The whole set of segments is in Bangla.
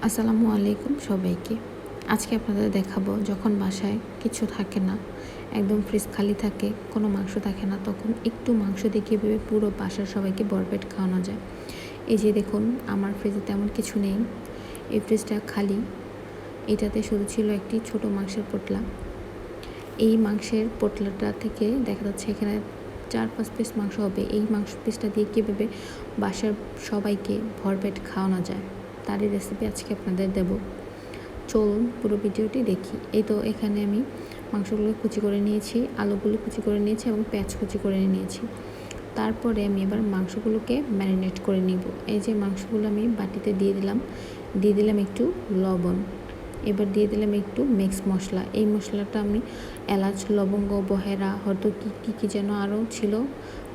আসসালামু আলাইকুম সবাইকে। আজকে আপনাদের দেখাবো যখন বাসায় কিছু থাকে না, একদম ফ্রিজ খালি থাকে, কোনো মাংস থাকে না, তখন একটু মাংস দিয়ে কীভাবে পুরো বাসার সবাইকে ভরপেট খাওয়ানো যায়। এই যে দেখুন, আমার ফ্রিজে তেমন কিছু নেই, এই ফ্রিজটা খালি। এটাতে শুধু ছিল একটি ছোট মাংসের পোটলা। এই মাংসের পোটলাটা থেকে দেখা যাচ্ছে এখানে 4-5 পিস মাংস হবে। এই মাংস পিসটা দিয়ে কীভাবে বাসার সবাইকে ভরপেট খাওয়ানো যায় তারই রেসিপি আজকে আপনাদের দেব। চলুন পুরো ভিডিওটি দেখি। এই তো এখানে আমি মাংসগুলো কুচি করে নিয়েছি, আলুগুলো কুচি করে নিয়েছি এবং পেঁয়াজ কুচি করে নিয়েছি। তারপরে আমি এবার মাংসগুলোকে ম্যারিনেট করে নিব। এই যে মাংসগুলো আমি বাটিতে দিয়ে দিলাম একটু লবণ, এবার দিয়ে দিলাম একটু মিক্স মশলা। এই মশলাটা আমি এলাচ, লবঙ্গ, বহেরা, হয়তো কী যেন আরও ছিল,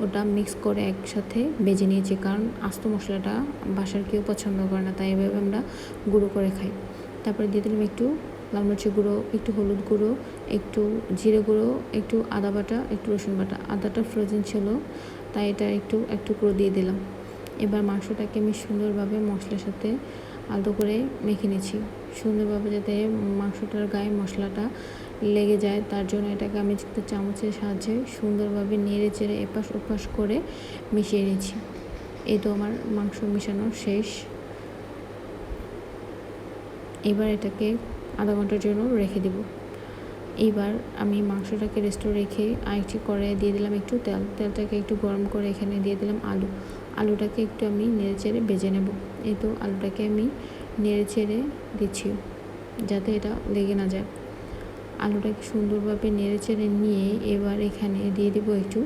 ওটা মিক্স করে একসাথে বেজে নিয়েছি, কারণ আস্ত মশলাটা বাসার কেউ পছন্দ করে না, তাই এভাবে আমরা গুঁড়ো করে খাই। তারপরে দিয়ে দিলাম একটু লাল মরিচের গুঁড়ো, একটু হলুদ গুঁড়ো, একটু জিরে গুঁড়ো, একটু আদা বাটা, একটু রসুন বাটা। আদাটা ফ্রোজেন ছিল তাই এটা একটু করে দিয়ে দিলাম। এবার মাংসটাকে আমি সুন্দরভাবে মশলার সাথে আলতো করে মেখে নিয়েছি, সুন্দরভাবে যাতে মাংসটার গায়ে মশলাটা লেগে যায়, তার জন্য এটাকে আমি একটা চামচের সাহায্যে সুন্দরভাবে নেড়ে চেড়ে এপাশ ওপাশ করে মিশিয়ে নিয়েছি। এই তো আমার মাংস মেশানো শেষ। এবার এটাকে আধা ঘন্টার জন্য রেখে দেব। এবার আমি মাংসটাকে রেস্টে রেখে আরেকটি কড়াইয়ে দিয়ে দিলাম একটু তেলটাকে একটু গরম করে এখানে দিয়ে দিলাম আলুটাকে একটু আমি নেড়ে চেড়ে ভেজে নেব। এই তো আলুটাকে আমি নেড়ে চেড়ে দিচ্ছি যাতে এটা লেগে না যায়। আলুটাকে সুন্দরভাবে নেড়ে চেড়ে নিয়ে এবার এখানে দিয়ে দেব একটু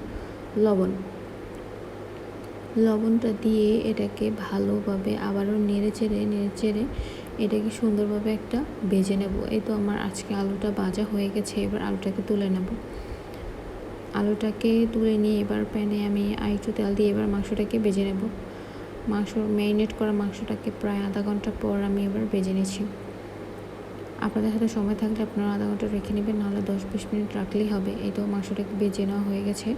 লবণটা দিয়ে এটাকে ভালোভাবে আবারও নেড়ে চেড়ে এটাকে সুন্দরভাবে একটা ভেজে নেব। এই তো আমার আজকে আলুটা ভাজা হয়ে গেছে। এবার আলুটাকে তুলে নেব। আলুটাকে তুলে নিয়ে এবার প্যানে আমি আরেকটু তেল দিয়ে এবার মাংসটাকে ভেজে নেব। ম্যারিনেট করা মাংসটাকে প্রায় আধা ঘন্টা পর আমি এবার ভেজে নিচ্ছি। আপনাদের হাতে সময় থাকলে আপনারা আধা ঘন্টা রেখে নেবেন, নাহলে 10-20 মিনিট রাখলেই হবে। এই তো মাংসটাকে ভেজে নেওয়া হয়ে গেছে।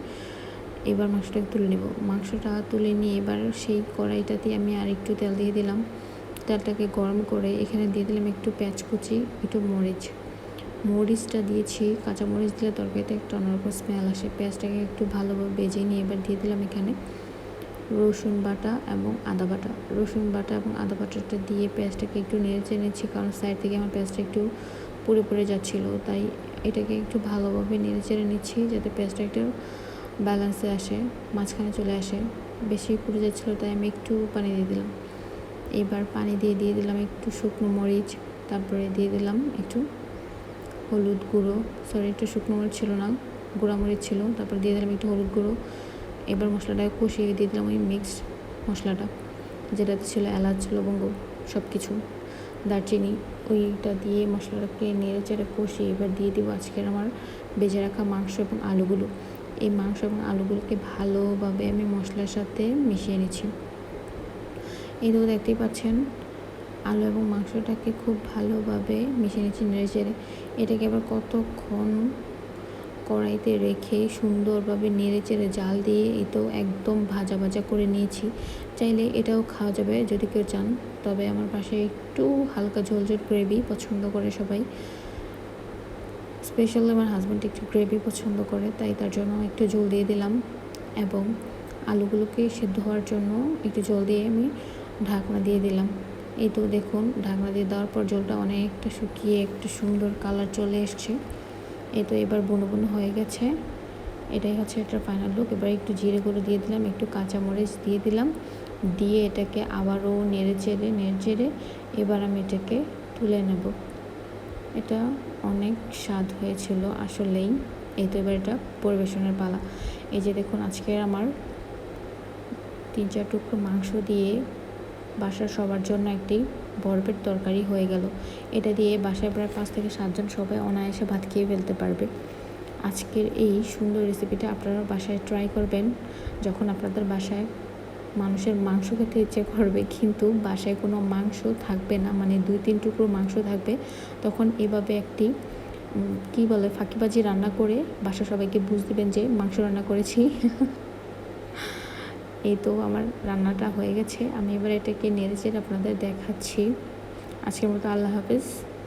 এবার মাংসটাকে তুলে নেব। মাংসটা তুলে নিয়ে এবার সেই কড়াইটাতে আমি আর একটু তেল দিয়ে দিলাম। তেলটাকে গরম করে এখানে দিয়ে দিলাম একটু পেঁয়াজ কুচি, একটু মরিচটা দিয়েছি। কাঁচা মরিচ দিলে তরকারিতে একটা অন্যরকম স্মেল আসে। পেঁয়াজটাকে একটু ভালোভাবে ভেজে নিয়ে এবার দিয়ে দিলাম এখানে রসুন বাটা এবং আদা বাটা। রসুন বাটা এবং আদা বাটাটা দিয়ে পেঁয়াজটাকে একটু নেড়ে নিচ্ছি, কারণ সাইড থেকে আমার পেঁয়াজটা একটু পুড়ে যাচ্ছিলো, তাই এটাকে একটু ভালোভাবে নেড়ে চেড়ে নিচ্ছি যাতে পেঁয়াজটা একটু ব্যালেন্সে আসে, মাঝখানে চলে আসে। বেশি পুড়ে যাচ্ছিলো তাই আমি একটু পানি দিয়ে দিলাম। এবার পানি দিয়ে দিলাম একটু শুকনো মরিচ, তারপরে দিয়ে দিলাম একটু হলুদ গুঁড়ো, একটু শুকনো মরিচ ছিল না, গুঁড়া মরিচ ছিল। তারপর দিয়ে দিলাম একটু হলুদ গুঁড়ো। এবার মশলাটাকে কষিয়ে দিয়ে দিলাম ওই মিক্সড মশলাটা, যেটাতে ছিল এলাচ, লবঙ্গ, সব কিছু, দারচিনি। ওইটা দিয়ে মশলাটাকে নেড়ে চেড়ে কষিয়ে এবার দিয়ে দিব আজকের আমার ভেজে রাখা মাংস এবং আলুগুলো। এই মাংস এবং আলুগুলোকে ভালোভাবে আমি মশলার সাথে মিশিয়ে নিচ্ছি। এই তো দেখতেই পাচ্ছেন আলু এবং মাংসটাকে খুব ভালোভাবে মিশিয়ে নিচ্ছি নেড়ে চেড়ে। এটাকে আবার কতক্ষণ কড়াইতে রেখে সুন্দরভাবে নেড়ে চেড়ে জাল দিয়ে এই তো একদম ভাজা করে নিয়েছি। চাইলে এটাও খাওয়া যাবে যদি কেউ চান, তবে আমার পাশে একটু হালকা ঝোল গ্রেভি পছন্দ করে সবাই। স্পেশালি আমার হাজব্যান্ড একটু গ্রেভি পছন্দ করে, তাই তার জন্য একটু ঝোল দিয়ে দিলাম এবং আলুগুলোকে সেদ্ধ হওয়ার জন্য একটু জল দিয়ে আমি ঢাকনা দিয়ে দিলাম। এই তো দেখুন, ঢাকনা দিয়ে দেওয়ার পর জলটা অনেকটা শুকিয়ে একটা সুন্দর কালার চলে এসছে। এই তো এবার বুনো হয়ে গেছে। এটাই হচ্ছে এটার ফাইনাল লুক। এবার একটু জিরে গুঁড়ো দিয়ে দিলাম, একটু কাঁচামরিচ দিয়ে দিলাম, দিয়ে এটাকে আবারও নেড়ে চেড়ে এবার আমি এটাকে তুলে নেব। এটা অনেক স্বাদ হয়েছিল আসলেই। এই তো এবার এটা পরিবেশনের পালা। এই যে দেখুন, আজকের আমার 3-4 টুকরো মাংস দিয়ে বাসার সবার জন্য একটি ভরপেট তরকারি হয়ে গেল। এটা দিয়ে বাসায় প্রায় 5 থেকে 7 জন সবাই অনায়াসে ভাত খেয়ে ফেলতে পারবে। আজকের এই সুন্দর রেসিপিটা আপনারা বাসায় ট্রাই করবেন। যখন আপনাদের বাসায় মানুষের মাংস খেতে ইচ্ছে করবে কিন্তু বাসায় কোনো মাংস থাকবে না, মানে 2-3 টুকরো মাংস থাকবে, তখন এভাবে একটি ফাঁকিবাজি রান্না করে বাসা সবাইকে বুঝ দিবেন যে মাংস রান্না করেছি। এই তো আমার রান্নাটা হয়ে গেছে। আমি এবার এটাকে নেড়ে চেড়ে আপনাদের দেখাচ্ছি। আজকের মতো আল্লাহ হাফেজ।